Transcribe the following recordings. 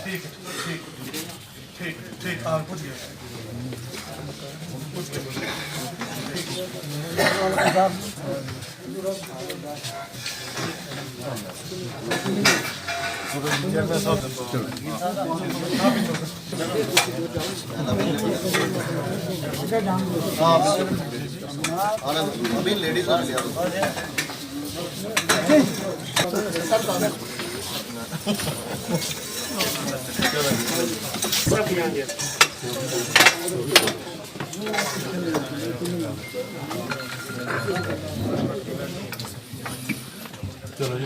ठीक ठीक ठीक ठीक हाँ पूछ गया अभी लेडीज चलो जी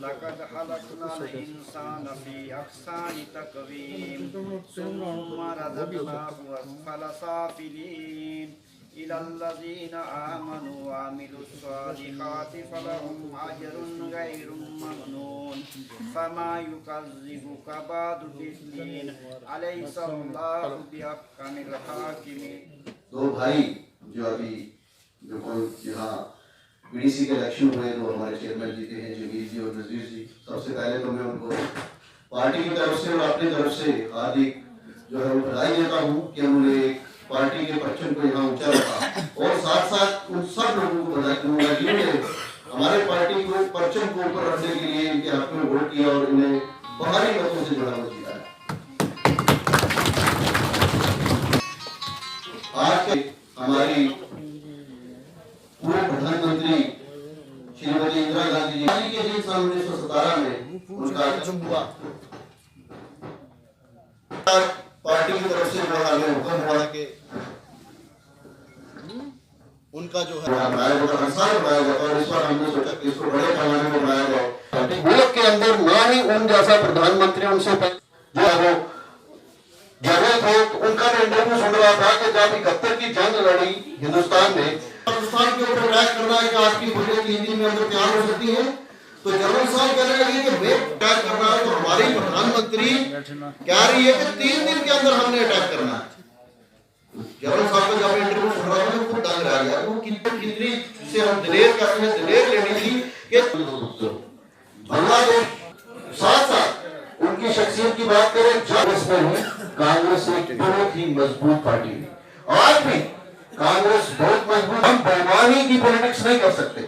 लक़द खलक़नल इंसान फ़ी अहसानि तक़वीम सुम्मा रददनाहु अस्फ़ल साफ़िलीन इलल्लज़ीना आमनू व अमिलुस्सालिहाति फ़लहुम अजरुन गैरु ममनून फ़मा युकज़्ज़िबुका बअदु बिद्दीन अलैहिस्सलाहु बिअहकमिल हाकिमीन। दो भाई जो अभी यहाँ पीडीसी के इलेक्शन हुए तो हमारे चेयरमैन जीते हैं जमीर जी और नजीर जी। सबसे पहले तो मैं उनको पार्टी की तरफ से और अपनी तरफ से हार्दिक जो है वो बधाई देता हूँ कि उन्होंने पार्टी के परचम को यहाँ ऊंचा रखा और साथ साथ उन सब लोगों को बधाई दूंगा जिन्होंने हमारे पार्टी को परचम को ऊपर रखने के लिए इनके हक में वोट किया और इन्हें बाहरी मतों से जुड़ा जीता है। आज के हमारी पूर्व प्रधानमंत्री श्रीमती इंदिरा गांधी जी के दिन सन 1917 में उनका जन्म हुआ। पार्टी की तरफ से जो हमें हुक्म हुआ कि उनका जो है बनाया जाता हर साल बनाया जाता और इस बार हमने सोचा कि इसको बड़े पैमाने में बनाया जाए। मुल्क के अंदर ना ही उन जैसा प्रधानमंत्री उनसे जो है वो जगह थे तो उनका मैं इंटरव्यू सुन रहा था कि जब 71 की जंग लड़ी हिंदुस्तान में पाकिस्तान के ऊपर अटैक करना है कि आपकी मुझे 3 दिन में अंदर तैयार हो सकती है तो जनरल साहब कहने लगे कि मैं अटैक करना है तो हमारी प्रधानमंत्री कह रही है कि 3 दिन के अंदर हमने अटैक करना है। जनरल साहब का जब इंटरव्यू सुन रहा था मैं खुद दंग रह गया वो कितनी से हम दिलेर कहते हैं दिलेर लेडी थी कि बांग्लादेश साथ साथ उनकी शख्सियत की बात करें कांग्रेस में है कांग्रेस एक बहुत ही मजबूत पार्टी है। आज भी कांग्रेस बहुत मजबूत हम बेईमानी की पॉलिटिक्स नहीं कर सकते।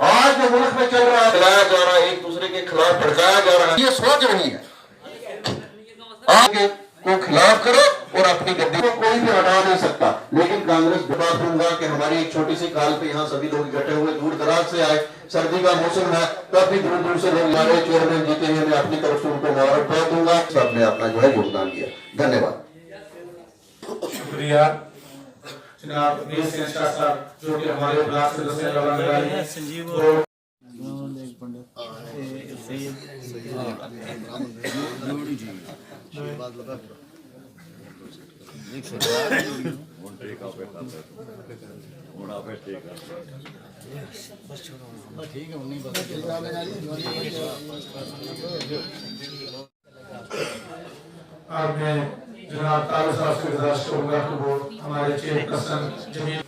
आज जो मुल्क में चल रहा है चलाया जा रहा है एक दूसरे के खिलाफ भड़काया जा रहा है ये सोच नहीं है। आगे को खिलाफ करो और अपनी गद्दी को कोई भी हटा नहीं सकता लेकिन कांग्रेस बात दूंगा कि हमारी एक छोटी सी काल पे यहाँ सभी लोग इकट्ठे हुए दूर दराज से आए सर्दी का मौसम है तब भी दूर दूर से लोग हमारे चेयरमैन जीते हैं मैं अपनी तरफ से उनको मुबारकबाद दूंगा सबने अपना जो है योगदान दिया। धन्यवाद। शुक्रिया जनाब वीर सिंह शाह साहब जो कि हमारे ब्लॉक सदस्य हैं संजीव और मैं जनाब तालु साहब से गुजारिश करूंगा कि वो हमारे चेयरपर्सन जमील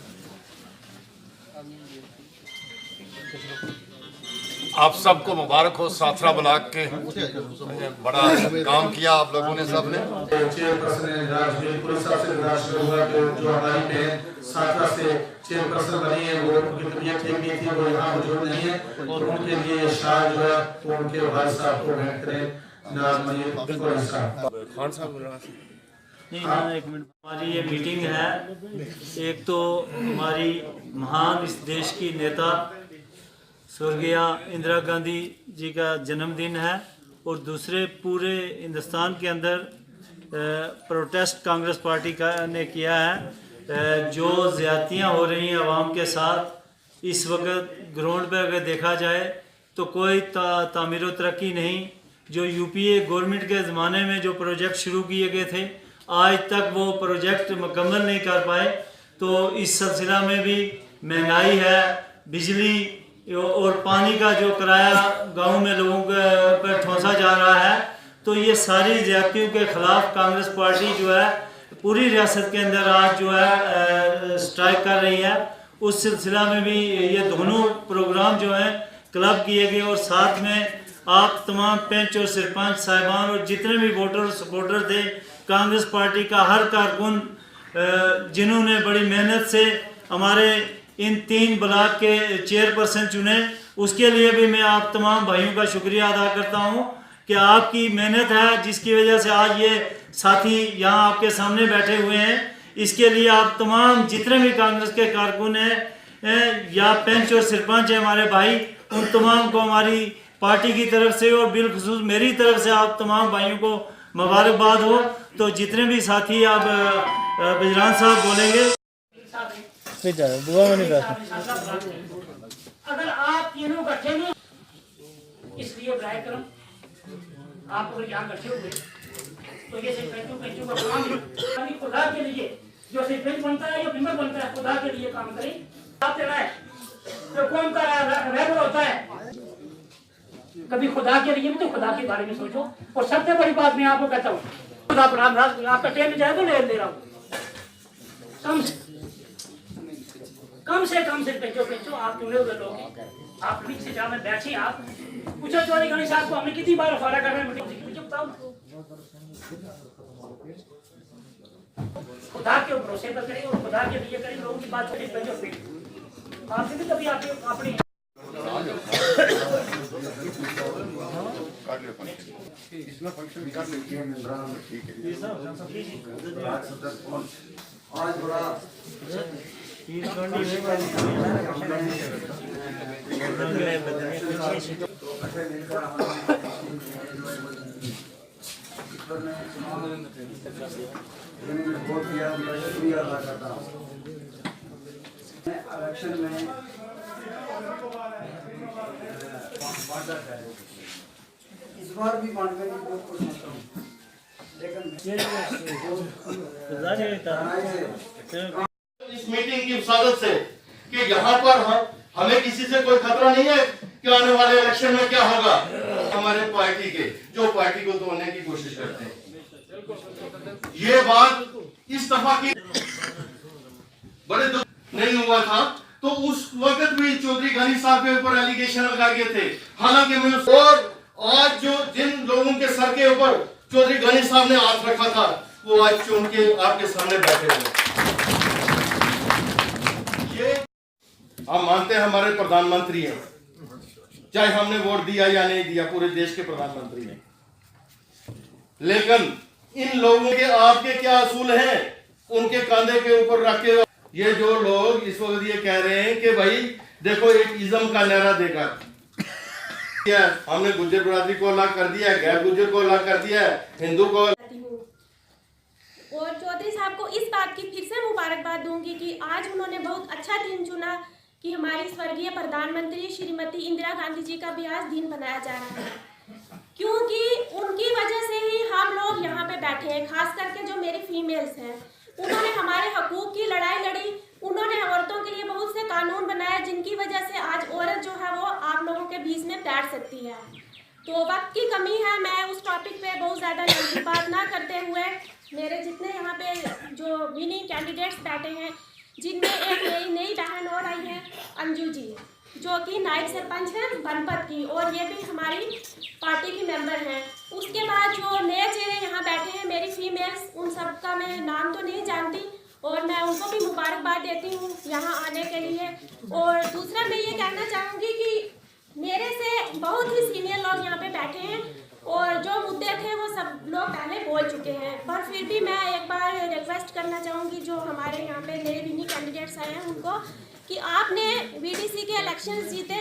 आप सबको मुबारक हो। साथरा ब्लॉक के बड़ा काम किया आप लोगों ने सब ने। चेयरपर्सन पुलिस साहब से गुजारिश करूंगा कि जो हमारी बहन साथरा से चेयरपर्सन बनी है वो उनकी तबीयत ठीक नहीं थी वो यहाँ मौजूद नहीं है और उनके लिए शाह जो है वो उनके भाई साहब को भेंट करें। खान साहब नहीं ना एक मिनट हमारी ये मीटिंग है एक तो हमारी महान इस देश की नेता स्वर्गीय इंदिरा गांधी जी का जन्मदिन है और दूसरे पूरे हिंदुस्तान के अंदर प्रोटेस्ट कांग्रेस पार्टी का ने किया है। जो ज़्यादतियाँ हो रही हैं आवाम के साथ इस वक्त ग्राउंड पर अगर देखा जाए तो कोई तामीर व तरक्की नहीं। जो यूपीए गवर्नमेंट के ज़माने में जो प्रोजेक्ट शुरू किए गए थे आज तक वो प्रोजेक्ट मुकम्मल नहीं कर पाए। तो इस सिलसिला में भी महंगाई है बिजली और पानी का जो किराया गांव में लोगों पर ठोंसा जा रहा है, तो ये सारी ज्यादतियों के खिलाफ कांग्रेस पार्टी जो है पूरी रियासत के अंदर आज जो है स्ट्राइक कर रही है। उस सिलसिला में भी ये दोनों प्रोग्राम जो हैं क्लब किए गए और साथ में आप तमाम पंच और सरपंच साहिबान और जितने भी वोटर और सपोर्टर थे, कांग्रेस पार्टी का हर कारकुन जिन्होंने बड़ी मेहनत से हमारे इन 3 ब्लॉक के चेयरपर्सन चुने, उसके लिए भी मैं आप तमाम भाइयों का शुक्रिया अदा करता हूं कि आपकी मेहनत है जिसकी वजह से आज ये साथी यहाँ आपके सामने बैठे हुए हैं। इसके लिए आप तमाम जितने भी कांग्रेस के कारकुन हैं या पंच और सरपंच हैं हमारे भाई, उन तमाम को हमारी पार्टी की तरफ से और बिलखुसूस मेरी तरफ से आप तमाम भाइयों को मुबारकबाद हो। तो जितने भी साथी आप बजरान साहब बोलेंगे। अगर आप तीनों इकट्ठे नहीं, इसलिए ब्राय करम आप अगर यहाँ इकट्ठे हुए तो ये सरपंचों का काम है खुदा के लिए, जो सरपंच बनता है या मेंबर बनता है खुदा के लिए काम करें। आप चला है तो कौन का रहबर होता है, कभी खुदा के लिए भी तो खुदा के बारे में सोचो। और सबसे बड़ी बात मैं आपको कहता हूँ, खुदा आपका टेन जाए तो ले रहा हूँ, कम से कम सरपंचों आप चुने हुए लोग हैं, आप ठीक से जाओ, बैठे आप पूछो चौधरी गणेश साहब को हमने कितनी बार अखाड़ा कर रहे हैं, बताओ खुदा के भरोसे पर करें और खुदा के लिए करें, लोगों की बात करें। आपसे भी कभी अपनी इसमें फंक्शन कर लेती है इमरान, ठीक है। आज बड़ा बहुत किया, उनका शुक्रिया अदा करता हूँ। इलेक्शन में इस बार भी बांटने की बहुत कोशिश करूँ, लेकिन इस मीटिंग की वसादत से कि यहाँ पर हमें किसी से कोई खतरा नहीं है कि आने वाले इलेक्शन में क्या होगा। हमारे पार्टी के जो पार्टी को तोड़ने की कोशिश करते हैं, ये बात इस दफा की बड़े दुख नहीं हुआ था, तो उस वक्त भी चौधरी गनी साहब के ऊपर एलिगेशन लगाए गए थे। हालांकि मैं और आज जो जिन लोगों के सर के ऊपर चौधरी गनी साहब ने हाथ रखा था, वो आज चुन के आपके सामने बैठे हुए। ये हम मानते हैं हमारे प्रधानमंत्री हैं, चाहे हमने वोट दिया या नहीं दिया, पूरे देश के प्रधानमंत्री हैं, लेकिन इन लोगों के आपके क्या असूल हैं उनके कंधे के ऊपर रख के ये जो लोग इस वक्त ये कह रहे हैं कि भाई देखो एक इज्म का नारा देगा, क्या हमने गुज्जर बिरादरी को अलग कर दिया, गैर गुज्जर को अलग कर दिया, हिंदू को। और चौधरी साहब को इस बात की फिर से मुबारकबाद दूंगी कि आज उन्होंने बहुत अच्छा दिन चुना कि हमारी स्वर्गीय प्रधानमंत्री श्रीमती इंदिरा गांधी जी का भी आज दिन मनाया जा रहा है, क्योंकि उनकी वजह से ही हम लोग यहाँ पे बैठे हैं। खास करके जो मेरी फीमेल्स हैं, उन्होंने हमारे हकूक की लड़ाई लड़ी, उन्होंने औरतों के लिए बहुत से कानून बनाए जिनकी वजह से आज औरत जो है वो आप लोगों के बीच में बैठ सकती है। तो वक्त की कमी है, मैं उस टॉपिक पे बहुत ज़्यादा लंबी बात ना करते हुए मेरे जितने यहाँ पे जो विनिंग कैंडिडेट्स बैठे हैं, जिनमें एक नई बहन और आई है अंजू जी, जो कि नायब सरपंच हैं बनपत की, और ये भी हमारी पार्टी की मेंबर हैं। उसके बाद जो नए चेहरे यहाँ बैठे हैं मेरी फीमेल्स, उन सब का मैं नाम तो नहीं जानती और मैं उनको भी मुबारकबाद देती हूँ यहाँ आने के लिए। और दूसरा मैं ये कहना चाहूँगी कि मेरे से बहुत ही सीनियर लोग यहाँ पे बैठे हैं और जो मुद्दे थे वो सब लोग पहले बोल चुके हैं, पर फिर भी मैं एक बार रिक्वेस्ट करना चाहूँगी जो हमारे यहाँ पे नए विनिंग कैंडिडेट्स आए हैं उनको, कि आपने वीडीसी के इलेक्शंस जीते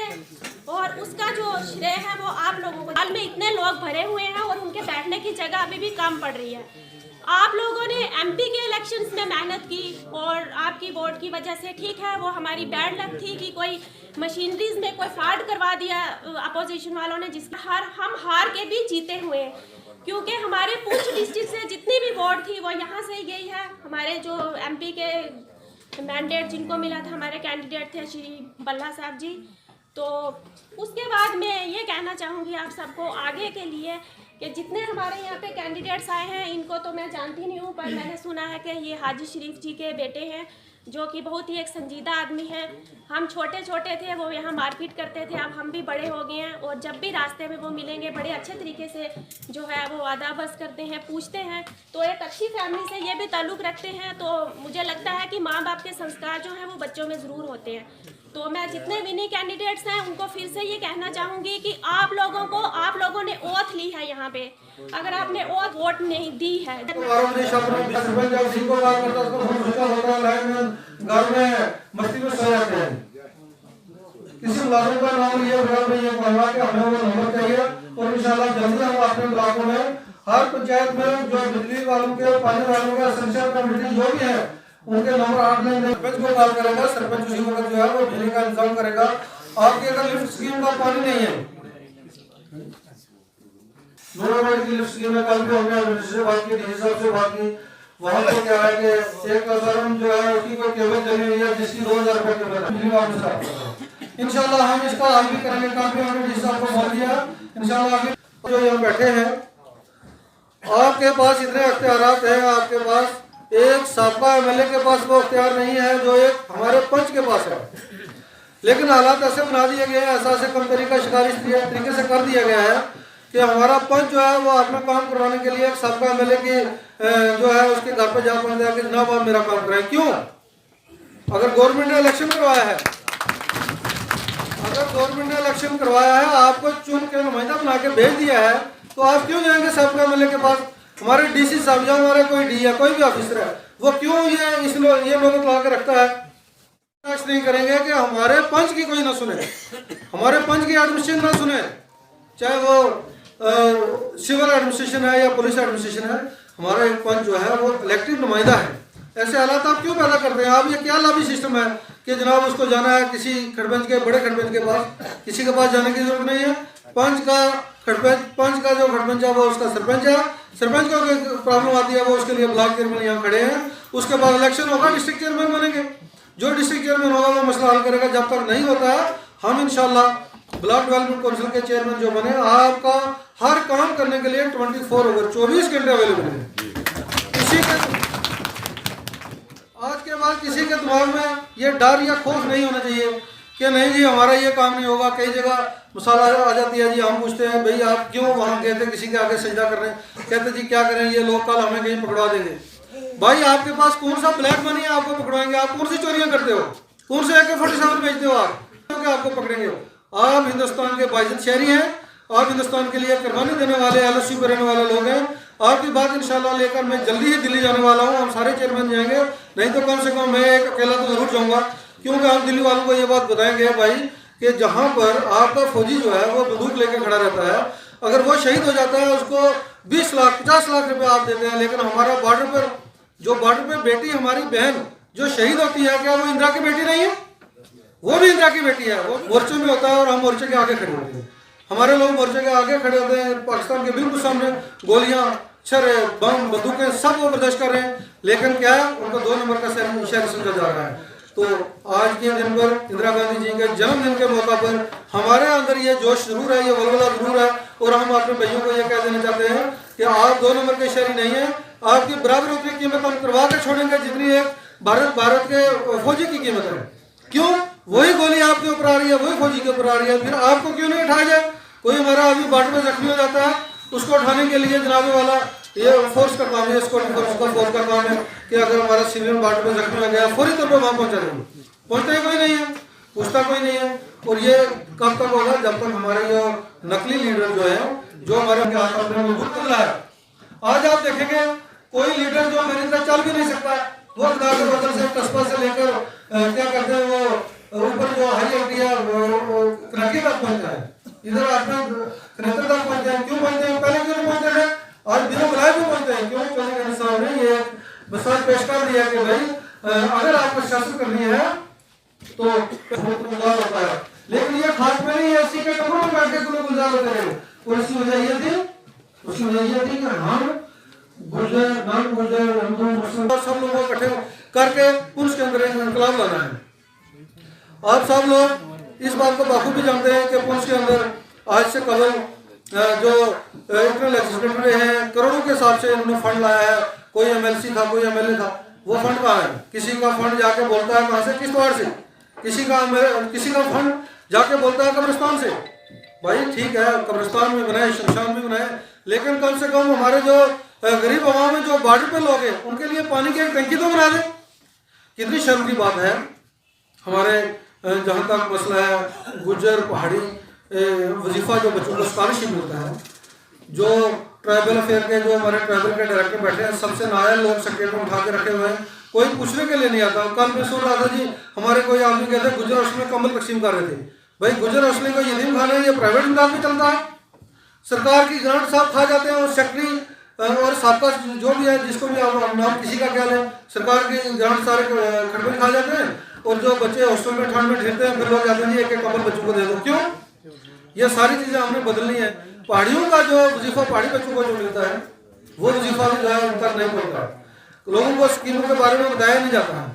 और उसका जो श्रेय है वो आप लोगों को। हाल में इतने लोग भरे हुए हैं और उनके बैठने की जगह अभी भी कम पड़ रही है। आप लोगों ने एमपी के इलेक्शंस में मेहनत की और आपकी वोट की वजह से, ठीक है वो हमारी बैड लक थी कि कोई मशीनरीज में कोई फ्रॉड करवा दिया अपोजिशन वालों ने, जिसमें हम हार के भी जीते हुए हैं, क्योंकि हमारे पुंछ डिस्ट्रिक्ट से जितनी भी वोट थी वो यहाँ से ही गई है। हमारे जो एमपी के मैंडेट जिनको मिला था, हमारे कैंडिडेट थे श्री बल्ला साहब जी। तो उसके बाद मैं ये कहना चाहूँगी आप सबको आगे के लिए कि जितने हमारे यहाँ पे कैंडिडेट्स आए हैं, इनको तो मैं जानती नहीं हूँ, पर मैंने सुना है कि ये हाजी शरीफ जी के बेटे हैं, जो कि बहुत ही एक संजीदा आदमी है। हम छोटे छोटे थे, वो यहाँ मारपीट करते थे, अब हम भी बड़े हो गए हैं और जब भी रास्ते में वो मिलेंगे बड़े अच्छे तरीके से जो है वो अदाबस करते हैं, पूछते हैं। तो एक अच्छी फैमिली से ये भी ताल्लुक़ रखते हैं। तो मुझे लगता है कि माँ बाप के संस्कार जो हैं वो बच्चों में ज़रूर होते हैं। तो मैं जितने भी नहीं कैंडिडेट्स हैं उनको फिर से ये कहना चाहूँगी कि आप लोगों ने ओथ ली है यहाँ पे, अगर आपने ओथ वोट नहीं दी है घर में मस्ती में सो जाते हैं। किसी मुलाजिम का नाम लिए बगैर में ये कहूँगा कि हमें वो नंबर चाहिए और इंशाल्लाह जल्दी हम अपने ब्लॉकों में हर पंचायत में जो बिजली वालों के, पानी वालों के, एसेंशियल कमेटी जो भी है उनके नंबर 8 में सरपंच को कॉल करेगा। सरपंच उसी वक्त जो है वो बिजली का इंतजाम करेगा। आपकी अगर लिफ्ट स्कीम का पानी नहीं है, नोवेड की लिफ्ट स्कीम में कल भी हमने से बात की, डीसी साहब से बात की। वहाँ पे क्या है कि एक अगर जो है उसकी कोई केबल चली हुई है जिसकी 2000 रुपये केबल है, बिजली वापस कराएंगे। इंशाल्लाह हम इसका हल भी करेंगे। कल भी हमने डीसी साहब को बोल दिया इंशाल्लाह। अभी जो यहाँ बैठे हैं, आपके पास इतने अख्तियारात हैं, आपके पास एक साबका एमएलए के पास वो अख्तियार नहीं है जो एक हमारे पंच के पास है। लेकिन हालात ऐसे बना दिए गए हैं, ऐसा कम तरीका शिकारी तरीके से कर दिया गया है कि हमारा पंच जो है वो अपना काम करवाने के लिए साबका एमएलए की जो है उसके घर पे जा पहुंच जाए कि जनाब आप मेरा काम कराएं। क्यों? अगर गवर्नमेंट ने इलेक्शन करवाया है, आपको चुन के नुमाइंदा बना के भेज दिया है, तो आप क्यों जाएंगे साबका एमएलए के पास? हमारे डीसी साहब या हमारा कोई डी है, कोई भी ऑफिसर है, वो क्यों ये लोग ला के रखता है? नहीं करेंगे कि हमारे पंच की कोई ना सुने, हमारे पंच की एडमिनिस्ट्रेशन ना सुने, चाहे वो सिविल एडमिनिस्ट्रेशन है या पुलिस एडमिनिस्ट्रेशन है। हमारा एक पंच जो है वो इलेक्टेड नुमाइंदा है। ऐसे हालात आप क्यों पैदा करते हैं? आप ये क्या लाभी सिस्टम है कि जनाब उसको जाना है किसी खड़बंच के, बड़े खड़बंच के पास, किसी के पास जाने की जरूरत नहीं है। पंच का जो खड़बंच है वो उसका सरपंच है। सरपंच को कोई प्रॉब्लम आती है वो उसके लिए ब्लॉक चेयरमैन यहाँ खड़े हैं। उसके बाद इलेक्शन होगा, डिस्ट्रिक्ट चेयरमैन बनेंगे। जो डिस्ट्रिक्ट चेयरमैन होगा वो मसला हल करेगा। जब तक नहीं होता है हम इंशाल्लाह ब्लॉक डेवलपमेंट काउंसिल के चेयरमैन जो बने, आपका हर काम करने के लिए 24 घंटे अवेलेबल है। आज के बाद किसी के दिमाग में ये डर या खौफ नहीं होना चाहिए कि नहीं जी हमारा ये काम नहीं होगा। कई जगह मसाला आ जाती है जी, हम पूछते हैं भाई आप क्यों वहाँ गए थे किसी के आगे सजदा करने, कहते जी क्या करें ये लोग कल हमें कहीं पकड़ा देंगे। भाई आपके पास कौन सा ब्लैक मनी है आपको पकड़वाएंगे? आप कौन सी चोरियां करते हो? कौन से AK-47 बेचते हो आप कि आपको पकड़ेंगे? आप हिंदुस्तान के बाइज्जत शहरी हैं, आप हिंदुस्तान के लिए कुर्बानी देने वाले LSU पे रहने वाले लोग हैं। आपकी बात इंशाल्लाह लेकर मैं जल्दी ही दिल्ली जाने वाला हूँ। हम सारे चेयरमैन जाएंगे, नहीं तो कम से कम मैं एक अकेला तो जरूर जाऊँगा, क्योंकि हम दिल्ली वालों को ये बात बताएंगे भाई कि जहाँ पर आपका फौजी जो है वो बंदूक लेकर खड़ा रहता है, अगर वो शहीद हो जाता है उसको 20 लाख 50 लाख रुपए आप देते हैं। लेकिन हमारा बॉर्डर पर बेटी हमारी बहन जो शहीद होती है, क्या वो इंदिरा की बेटी नहीं है? वो भी इंदिरा की बेटी है। वो मोर्चे में होता है और हम मोर्चे के आगे खड़े होते हैं। हमारे लोग मोर्चे के आगे खड़े होते हैं, पाकिस्तान के बिल्कुल सामने गोलियां, छर्रे, बम, बंदूकें सब वो बर्दाश्त कर रहे हैं। लेकिन क्या है, उनको 2 नंबर का शहर समझा जा रहा है। तो आज के दिन पर इंदिरा गांधी जी के जन्मदिन के मौका पर हमारे अंदर ये जोश जरूर है, ये वलवला जरूर है। और हम अपने भाइयों को ये कह देना चाहते हैं कि आप 2 नंबर के शहरी नहीं है। आपकी बराबर की कीमत हम करवा के छोड़ेंगे जितनी एक भारत के फौजी की कीमत है। क्यों? वही गोली आपके ऊपर आ रही है, वही फौजी के ऊपर आ रही है, फिर आपको क्यों नहीं उठाया जाए? कोई हमारा अभी बॉर्डर में जख्मी हो जाता है, उसको उठाने के लिए जनाबे वाला ये फोर्स का काम है, फोर्स का काम है कि अगर हमारा सिविलियन बॉर्डर में जख्मी हो गया फौरी तौर पर वहाँ पहुँचा देंगे। पहुँचता ही कोई नहीं है, पूछता कोई नहीं है। और ये कब तक होगा? जब तक हमारे जो नकली लीडर जो है, जो हमारे मजबूत कर रहा है। आज आप देखेंगे कोई लीडर जो मेरी तरह चल भी नहीं सकता, वो बदल से कस्बा से लेकर क्या करते हैं वो ऊपर जो हाई एरिया कराची तक पहुंचता है, इधर अपना कनेक्टर तक पहुंचते हैं। क्यों पहुंचते हैं? पहले क्यों नहीं पहुंचते थे? आज बिना बुलाए भी पहुंचते हैं। क्यों? चौधरी साहब ने ये मिसाल पेश कर दिया कि भाई अगर आपको शासन करनी है तो होता है, लेकिन ये खास में नहीं है, इसी के कमरों में बैठ के गुलजार होते रहे। और उसकी वजह ये थी कि हम गुर्जर, नॉन गुर्जर, हिंदू, मुस्लिम सब लोगों को इकट्ठे करके पुंछ के अंदर एक इंकलाब लाना है। आप सब लोग इस बात को बखूबी जानते हैं कि पुंछ के अंदर आज से कबल जो इंटरनल लेजिस्लेटर हैं करोड़ों के हिसाब से इन्होंने फंड लाया है। कोई एमएलसी था, कोई एमएलए था, वो फंड कहाँ है? किसी का फंड जाके बोलता है कहाँ से? किश्तवाड़ से। किसी का फंड जाके बोलता है कब्रिस्तान से। भाई ठीक है, कब्रिस्तान में बनाए, शमशान में बनाए, लेकिन कम से कम हमारे जो गरीब आवाम है, जो बॉर्डर पे लोग हैं, उनके लिए पानी की एक टंकी तो बना दे। कितनी शर्म की बात है। हमारे जहाँ तक मसला है गुज्जर पहाड़ी वजीफा जो बच्चों को स्कॉलरशिप मिलता है, जो ट्राइबल अफेयर के जो हमारे ट्राइबल के डायरेक्टर बैठे हैं, सबसे नायल लोग सेक्रेटरी में उठा के रखे हुए हैं, कोई पूछने के लिए नहीं आता। कल मैं सुन रहा था जी, हमारे कोई आदमी कहते गुजर असली में कम्बल तकसीम कर रहे थे। भाई गुजर असली को यतीम खाना है, ये प्राइवेट इमदाद में चलता है। सरकार की ग्रांट साहब खा जाते हैं और सेक्रेटरी और सबका जो भी है, जिसको भी आप नाम किसी का ख्याल है, सरकार की ग्रांट सारे खड़बड़ खा जाते हैं। और जो बच्चे हॉस्टल में ठंड में ठहरते हैं, फिर लोग कहते हैं जी एक कम्बल बच्चों को दे दो। क्यों? ये सारी चीज़ें हमने बदलनी है। पहाड़ियों का जो वजीफा पहाड़ी बच्चों को जो मिलता है, वो वजीफा भी जो है उन तक नहीं पहुँचता। लोगों को स्कीमों के बारे में बताया नहीं जाता है।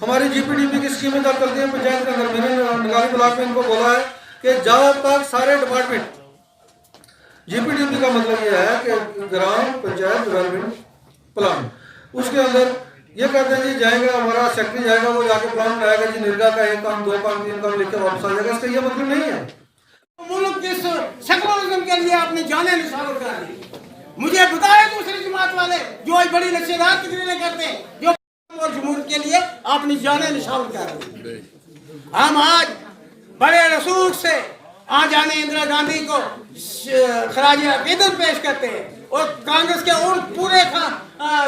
हमारी जीपीडीपी की स्कीमें जब चलती हैं पंचायत के अंदर, मैंने नगाली ब्लॉक में इनको बोला है कि जब तक सारे डिपार्टमेंट, जीपीडीपी का मतलब ये है कि ग्राम पंचायत डेवलपमेंट प्लान, उसके अंदर ये कहते हैं जी जाएगा हमारा सेक्रेटरी जाएगा, वो जाके प्लान बनाएगा जी निर्गा का 1 काम 2 काम 3 काम लिख के वापस आ जाएगा। इसका ये मतलब नहीं है। मुल्क के सेकुलरिज्म के लिए आपने जाने निशावर कर दी। मुझे बताए दूसरी जमात वाले जो बड़ी नशेदार तकरीरें करते हैं, जो और जमहूर के लिए आपने जाने निशावर कर दी। हम आज बड़े रसूख से आज आने इंदिरा गांधी को खराज अकीदत पेश करते हैं और कांग्रेस के उन पूरे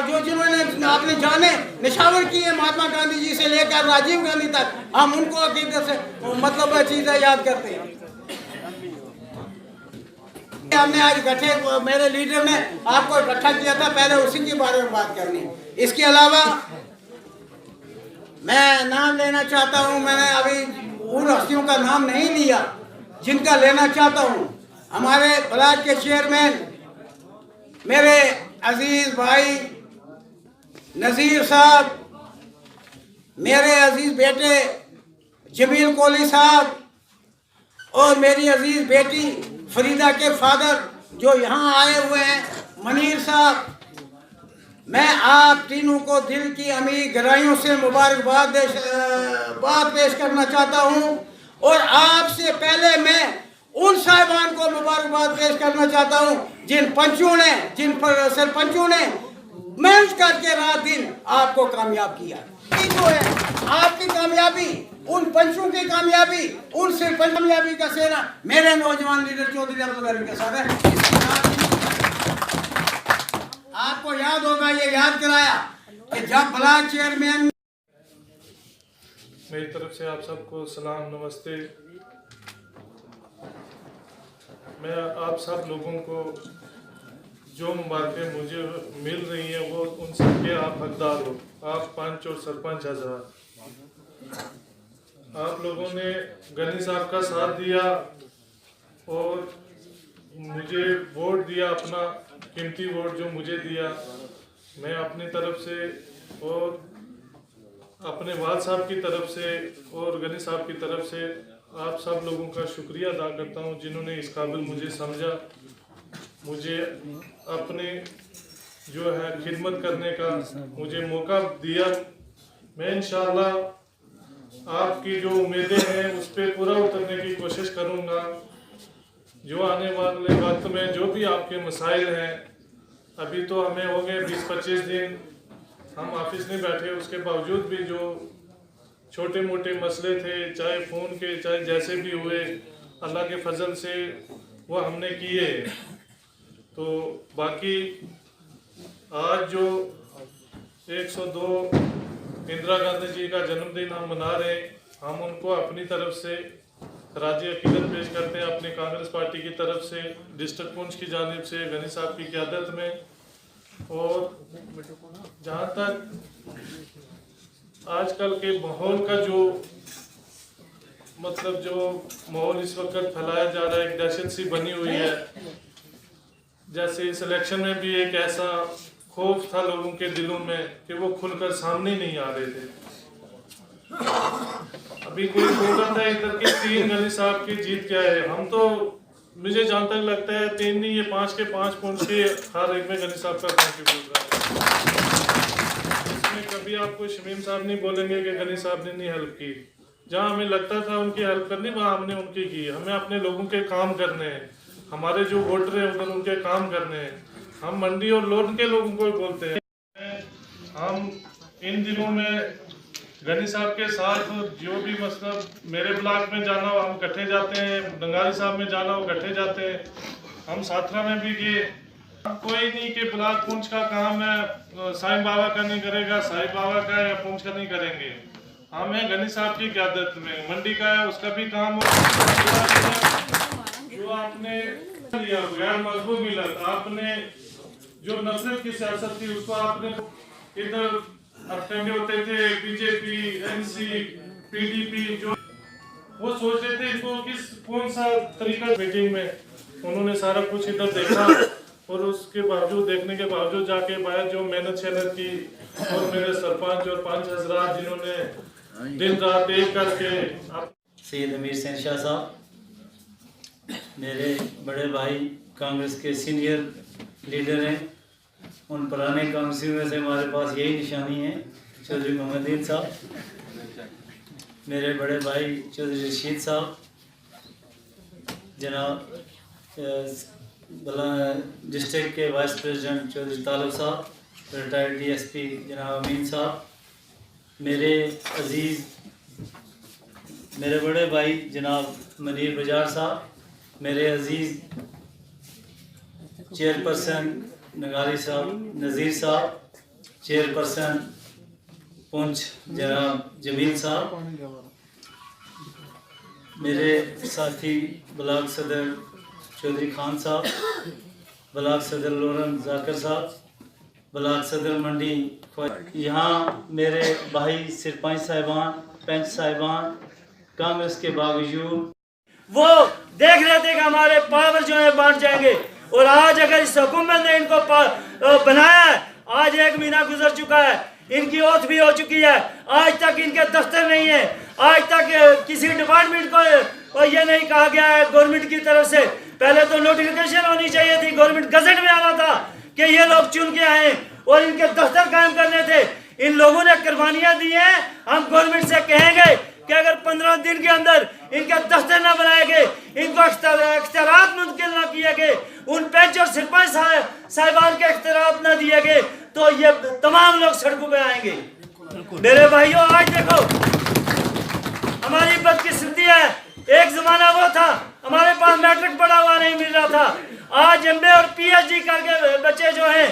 जो जिन्होंने आपने जाने निशावर किए महात्मा गांधी जी से लेकर राजीव गांधी तक, हम उनको अकीदत से मतलब चीजें याद करते हैं। हमने आज इकट्ठे, मेरे लीडर ने आपको इकट्ठा किया था, पहले उसी के बारे में बात करनी। इसके अलावा मैं नाम लेना चाहता हूं, मैंने अभी उन हस्तियों का नाम नहीं लिया जिनका लेना चाहता हूं। हमारे ब्लॉक के चेयरमैन मेरे अजीज भाई नज़ीर साहब, मेरे अजीज बेटे जमील कोहली साहब और मेरी अजीज बेटी फरीदा के फादर जो यहाँ आए हुए हैं मनीर साहब, मैं आप तीनों को दिल की अमीर गहराइयों से मुबारकबाद पेश करना चाहता हूँ। और आपसे पहले मैं उन साहिबान को मुबारकबाद पेश करना चाहता हूँ जिन पंचों ने, जिन सरपंचों ने मेहनत करके रात दिन आपको कामयाब किया। जो है आपकी कामयाबी, उन पंचों की कामयाबी, उन सरपंच कामयाबी का सेना मेरे नौजवान लीडर चौधरी अब्दुल गनी के साथ है। आपको याद होगा, ये याद कराया कि जब ब्लॉक चेयरमैन, मेरी तरफ से आप सबको सलाम, नमस्ते। मैं आप सब लोगों को जो मुबारकें मुझे मिल रही हैं वो उन सब के आप हकदार हो। आप पंच और सरपंच हजरात, आप लोगों ने गनी साहब का साथ दिया और मुझे वोट दिया, अपना कीमती वोट जो मुझे दिया। मैं अपनी तरफ से और अपने वाल साहब की तरफ से और गनी साहब की तरफ से आप सब लोगों का शुक्रिया अदा करता हूं जिन्होंने इस काबिल मुझे समझा, मुझे अपने जो है खिदमत करने का मुझे मौका दिया। मैं इंशाअल्लाह आपकी जो उम्मीदें हैं उस पर पूरा उतरने की कोशिश करूंगा। जो आने वाले वक्त में जो भी आपके मसाइल हैं, अभी तो हमें हो गए 20-25 दिन हम ऑफिस में बैठे, उसके बावजूद भी जो छोटे मोटे मसले थे, चाहे फ़ोन के चाहे जैसे भी हुए, अल्लाह के फजल से वो हमने किए। तो बाकी आज जो 102 इंदिरा गांधी जी का जन्मदिन हम मना रहे हैं, हम उनको अपनी तरफ से खराज अकीदत पेश करते हैं, अपनी कांग्रेस पार्टी की तरफ से, डिस्ट्रिक्ट पुंछ की जानिब से गनी साहब की क़यादत में। और जहाँ तक आजकल के माहौल का जो मतलब जो माहौल इस वक्त फैलाया जा रहा है, एक दहशत सी बनी हुई है। जैसे इस इलेक्शन में भी एक ऐसा खौफ था लोगों के दिलों में कि वो खुलकर सामने नहीं आ रहे थे। अभी कोई बोल रहा था इधर के 3 गनी साहब की जीत क्या है, हम तो मुझे जहाँ तक लगता है 3 नहीं, ये 5 के 5 पॉइंट के हर एक में गनी साहब का कंट्रीब्यूट रहा है। इसमें कभी आपको शमीम साहब नहीं बोलेंगे कि गनी साहब ने नहीं हेल्प की। जहाँ हमें लगता था उनकी हेल्प करनी, वहाँ हमने उनकी की। हमें अपने लोगों के काम करने हैं, हमारे जो वोटर हैं उधर उनके काम करने हैं। हम मंडी और लोन के लोगों को बोलते हैं। हम इन दिनों में गनी साहब के साथ जो भी मतलब मेरे ब्लॉक में जाना हो हम इकट्ठे जाते हैं, बंगाली साहब में जाना हो इकट्ठे जाते हैं। हम साथरा में भी गए। कोई नहीं कि ब्लॉक पुंछ का काम है साईं बाबा का नहीं करेगा, साईं बाबा का या पुंछ का नहीं करेंगे। हम हैं गनी साहब की क़यादत में, मंडी का है उसका भी काम हो। जो आपने लिया गैर मजबूत मिला, आपने जो नफरत की सियासत थी उसको आपने इधर अटके होते थे, बीजेपी, एनसी, पीडीपी, जो वो सोच रहे थे इनको कौन सा तरीका। मीटिंग में उन्होंने सारा कुछ इधर देखा और उसके बावजूद देखने के बावजूद जाके बाहर जो मेहनत शहनत की और मेरे सरपंच और 5 हज़रात जिन्होंने दिन रात एक करके। सैयद अमीर सैन शाह साहब मेरे बड़े भाई कांग्रेस के सीनियर लीडर हैं। उन पुराने कांग्रेसियों में से हमारे पास यही निशानी है। चौधरी मोहम्मदीन साहब, मेरे बड़े भाई चौधरी रशीद साहब, जनाब डिस्ट्रिक्ट के वाइस प्रेसिडेंट चौधरी तालब साहब, रिटायर्ड डीएसपी जनाब अमीन साहब, मेरे अजीज़ मेरे बड़े भाई जनाब मनीर बजार साहब, मेरे अजीज़ चेयरपर्सन नगारी साहब नज़ीर साहब, चेयरपर्सन पुंछ जनाब जमील साहब, मेरे साथी ब्लॉक सदर चौधरी खान साहब, ब्लॉक सदर लोरन जाकर साहब, ब्लॉक सदर मंडी, यहाँ मेरे भाई सरपंच साहिबान, पंच साहिबान, कांग्रेस के बावजूद वो देख रहे थे कि हमारे पावर जो है बांट जाएंगे। और आज अगर इस हुकूमत ने इनको बनाया है, आज 1 महीना गुजर चुका है, इनकी ओथ भी हो चुकी है, आज तक इनके दफ्तर नहीं है, आज तक किसी डिपार्टमेंट को और ये नहीं कहा गया है गवर्नमेंट की तरफ से। पहले तो नोटिफिकेशन होनी चाहिए थी, गवर्नमेंट गजट में आना था कि ये लोग चुन के आए और इनके दफ्तर कायम करने थे। इन लोगों ने कुर्बानियां दी हैं। हम गवर्नमेंट से कहेंगे कि अगर 15 दिन के अंदर इनके दफ्तर न बनाए गए, इनको इख्तियारात मुंतकिल न किए गए, उन पंच और सरपंच साहिबान के इख्तियारात न दिए गए, तो ये तमाम लोग सड़कों पे आएंगे। मेरे भाइयों, आज देखो हमारी बदकिस्मती है। एक जमाना वो था हमारे पास मैट्रिक पढ़ा हुआ नहीं मिल रहा था, आज एमए और पीएचडी करके बच्चे जो हैं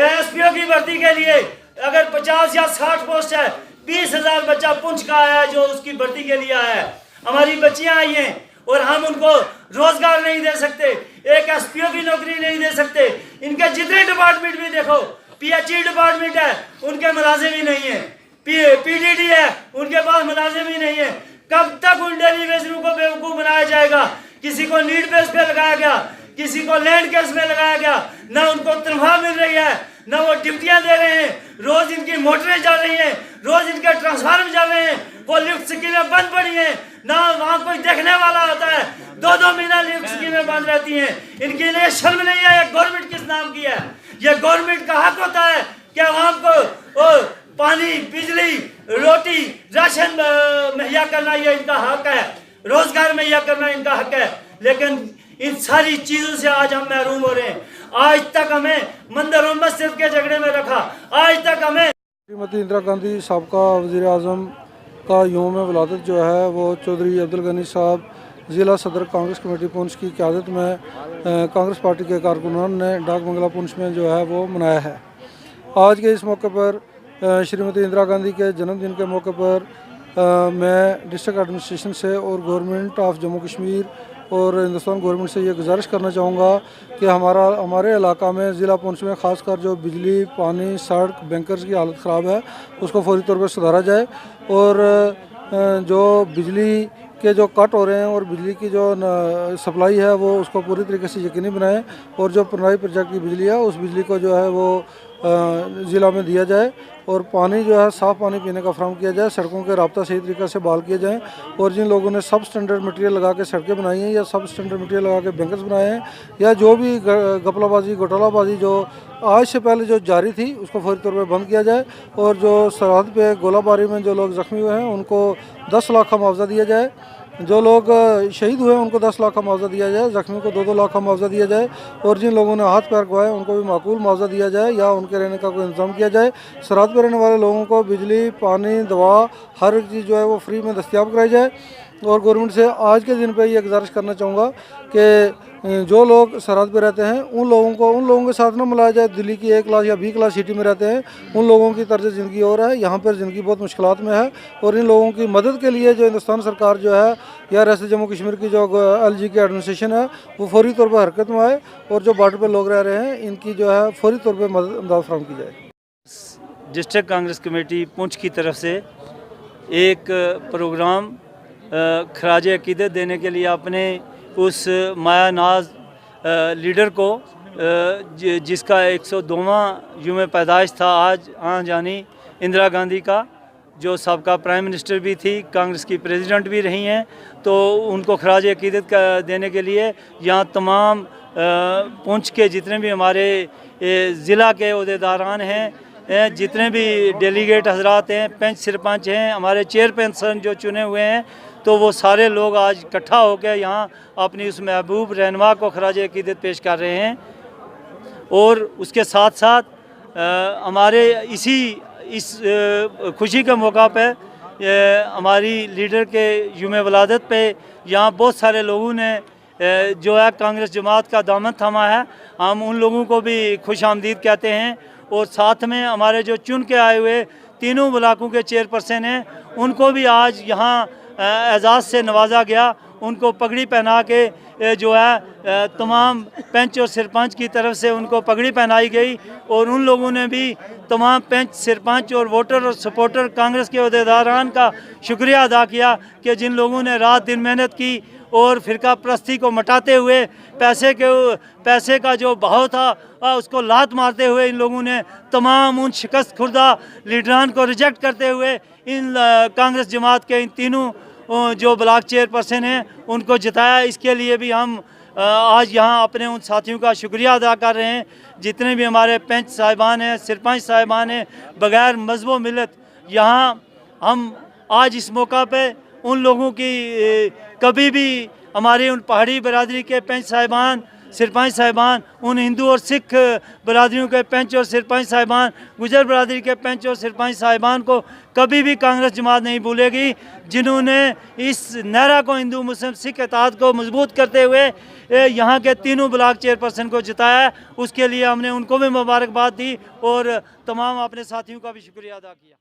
एसपीओ की भर्ती के लिए अगर 50 या 60 पोस्ट है, 20,000 बच्चा पुंछ का आया है जो उसकी भर्ती के लिए आया है। हमारी बच्चियां आई हैं और हम उनको रोजगार नहीं दे सकते, एक एसपीओ की नौकरी नहीं दे सकते। इनके जितने डिपार्टमेंट भी देखो, पीएचई डिपार्टमेंट है उनके मुलाजिम ही नहीं है, पीडीडी है उनके पास मुलाजिम ही नहीं है। कब तक उन डेली वेजरों को बेवकूफ बनाया जाएगा? किसी को नीड बेस पे लगाया गया, किसी को लैंड केस में लगाया गया, ना उनको तनख्वाह मिल रही है, ना वो ड्यूटियां दे रहे हैं, रोज इनकी मोटरें जा रही हैं, रोज इनके ट्रांसफार्मर जा रहे हैं, वो लिफ्ट स्कीमें बंद पड़ी हैं, ना वहाँ कोई देखने वाला होता है, 2-2 महीना लिफ्ट स्कीमें बंद रहती हैं। इनके लिए शर्म नहीं है? ये गवर्नमेंट किस नाम की है? ये गवर्नमेंट का हक होता है कि आवाम को पानी, बिजली, रोटी, राशन मुहैया करना ये इनका हक है, रोजगार मुहैया करना इनका हक है। लेकिन इन सारी चीजों से आज हम महरूम हो रहे हैं। आज तक हमें मंदिर और मस्जिद के झगड़े में रखा, आज तक हमें श्रीमती इंदिरा गांधी साबका वज़ीर आज़म का यौम विलादत जो है वो चौधरी अब्दुल गनी साहब ज़िला सदर कांग्रेस कमेटी पुंछ की क़यादत में कांग्रेस पार्टी के कारकुनान ने डाक बंगला पुंछ में जो है वो मनाया है। आज के इस मौके पर श्रीमती इंदिरा गांधी के जन्मदिन के मौके पर मैं डिस्ट्रिक्ट एडमिनिस्ट्रेशन से और गवर्नमेंट ऑफ जम्मू कश्मीर और हिंदुस्तान गवर्नमेंट से ये गुजारिश करना चाहूँगा कि हमारे इलाका में ज़िला पुंछ में ख़ासकर जो बिजली, पानी, सड़क, बैंकर्स की हालत ख़राब है उसको फौरी तौर पर सुधारा जाए और जो बिजली के जो कट हो रहे हैं और बिजली की जो सप्लाई है वो उसको पूरी तरीके से यकीनी बनाएं और जो प्रणाली प्रोजेक्ट की बिजली है उस बिजली को जो है वो ज़िला में दिया जाए और पानी जो है साफ़ पानी पीने का फराहम किया जाए, सड़कों के राब्ता सही तरीके से बहाल किए जाएँ और जिन लोगों ने सब स्टैंडर्ड मटेरियल लगा के सड़कें बनाई हैं या सब स्टैंडर्ड मटेरियल लगा के बैंकर्स बनाए हैं या जो भी गपलाबाजी घोटालाबाजी जो आज से पहले जो जारी थी उसको फौरी तौर पर बंद किया जाए और जो सरहद पे गोलाबारी में जो लोग ज़ख्मी हुए हैं उनको 10 लाख का मुआवजा दिया जाए, जो लोग शहीद हुए हैं उनको 10 लाख का मुआवजा दिया जाए, जख्मियों को 2-2 लाख का मुआवजा दिया जाए और जिन लोगों ने हाथ पैर गवाए उनको भी माकूल मुआवजा दिया जाए या उनके रहने का कोई इंतजाम किया जाए। सरहद पर रहने वाले लोगों को बिजली, पानी, दवा हर एक चीज़ जो है वो फ्री में दस्तियाब कराई जाए। और गवर्नमेंट से आज के दिन पे ये गुजारिश करना चाहूँगा कि जो लोग सरहद पे रहते हैं उन लोगों के साथ ना मिलाया जाए। दिल्ली की A क्लास या B क्लास सिटी में रहते हैं उन लोगों की तर्ज ज़िंदगी और है, यहाँ पर ज़िंदगी बहुत मुश्किलात में है और इन लोगों की मदद के लिए जो हिंदुस्तान सरकार जो है या रियासत जम्मू कश्मीर की जो LG की एडमिनिस्ट्रेशन है वो फौरी तौर पर हरकत में आए और जो बॉर्डर पर लोग रह रहे हैं इनकी जो है फौरी तौर पर मदद फराहम की जाए। डिस्ट्रिक्ट कांग्रेस कमेटी पुंछ की तरफ से एक प्रोग्राम खराज अकीदत देने के लिए अपने उस माया नाज लीडर को जिसका 102वां यूम पैदाइश था आज जानी इंदिरा गांधी का, जो सबका प्राइम मिनिस्टर भी थी, कांग्रेस की प्रेसिडेंट भी रही हैं, तो उनको खराज अकीदत देने के लिए यहाँ तमाम पुंछ के जितने भी हमारे ज़िला के अहदेदारान हैं, जितने भी डेलीगेट हजरात हैं, पंच सरपंच हैं, हमारे चेयरपर्सन जो चुने हुए हैं, तो वो सारे लोग आज इकट्ठा होकर यहाँ अपनी उस महबूब रहनुमा को खराज अकीदत पेश कर रहे हैं। और उसके साथ साथ हमारे इस खुशी के मौका पे हमारी लीडर के यूम वलादत पे यहाँ बहुत सारे लोगों ने जो है कांग्रेस जमात का दामन थामा है, हम उन लोगों को भी खुश आमदीद कहते हैं। और साथ में हमारे जो चुन के आए हुए तीनों ब्लाकों के चेयरपर्सन हैं उनको भी आज यहाँ एजाज़ से नवाजा गया, उनको पगड़ी पहना के जो है तमाम पंच और सरपंच की तरफ से उनको पगड़ी पहनाई गई और उन लोगों ने भी तमाम पंच, सरपंच और वोटर और सपोर्टर कांग्रेस के अहदेदारान का शुक्रिया अदा किया कि जिन लोगों ने रात दिन मेहनत की और फ़िरका परस्ती को मटाते हुए पैसे का जो बहाव था उसको लात मारते हुए इन लोगों ने तमाम उन शिकस्त खुर्दा लीडरान को रिजेक्ट करते हुए इन कांग्रेस जमात के इन तीनों जो ब्लॉक चेयरपर्सन हैं उनको जिताया। इसके लिए भी हम आज यहाँ अपने उन साथियों का शुक्रिया अदा कर रहे हैं। जितने भी हमारे पंच साहिबान हैं, सरपंच साहिबान हैं, बग़ैर मज़हब मिलत यहाँ हम आज इस मौका पे उन लोगों की कभी भी हमारी उन पहाड़ी बरादरी के पंच साहिबान, सरपंच साहिबान, उन हिंदू और सिख बरादरियों के पंच और सरपंच साहिबान, गुजर बरादरी के पंच और सरपंच साहिबान को कभी भी कांग्रेस जमात नहीं भूलेगी, जिन्होंने इस नारा को हिंदू मुस्लिम सिख इत्तेहाद को मजबूत करते हुए यहाँ के तीनों ब्लॉक चेयरपर्सन को जिताया। उसके लिए हमने उनको भी मुबारकबाद दी और तमाम अपने साथियों का भी शुक्रिया अदा किया।